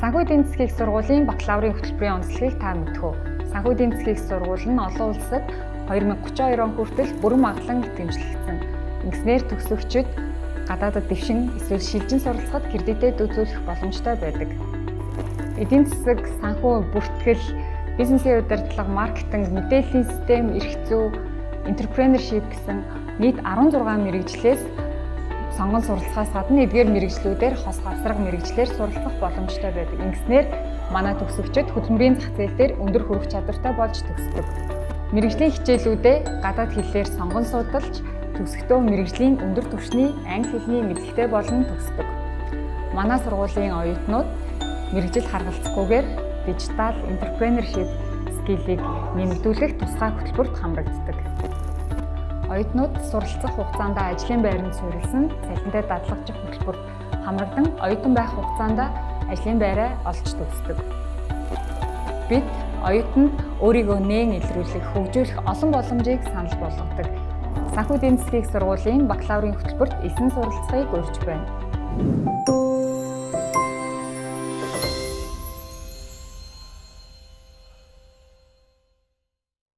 Санхүү эдийн засгийн их сургуулийн бакалаврын хөтөлбөрийн онцлогийг та мэдэх үү? Санхүү эдийн засгийн их сургууль нь олон улсад 2032 он хүртэл бүрэн магадлан итгэмжлэгдсэн. Ингэснээр төгсөгчид гадаадад дэвшин эсвэл шилжин суралцахад кредитэд үзүүлэх боломжтой байдаг. Эдийн засаг, санхүү, бүртгэл, бизнесийн удирдлага, маркетинг, мэдээллийн систем, эрх зүй, entrepreneurship гэсэн нийт 16 мэргэжлээс сонгон суралцахаас гадна эдгээр мэргэжлүүдээр хос хавсраг мэргэжлэр суралцах боломжтой байдаг. Ингэснээр манай төгсөгчид хөдөлмөрийн зах зээл дээр өндөр хүрэх чадвартай болж төгсдөг. Мэргэжлийн хичээлүүдэд гадаад хэлээр сонгон судалж төгсөхдөө мэргэжлийн өндөр түвшний англи хэлний мэдлэгтэй болон төгсдөг. Манай сургуулийн оюутнууд мэргэжил харгалзахгүйгээр дижитал entrepreneurship скиллийг нэмэгдүүлэх тусгай хөтөлбөрт хамрагддаг. Оюутнууд суралцах хугацаанд ажлын байранд суурилсан цалинтай дадлагжих хөтөлбөрт хамрагдан оюутан байх хугацаанд ажлын байраа олж төгсдөг. Бид оюутанд өөрийгөө нээн илрүүлэх, хөгжүүлэх олон боломжийг санал болгодог. Санхүү эдийн засгийн их сургуулийн бакалаврын хөтөлбөрт 9 суралцахыг урьж байна.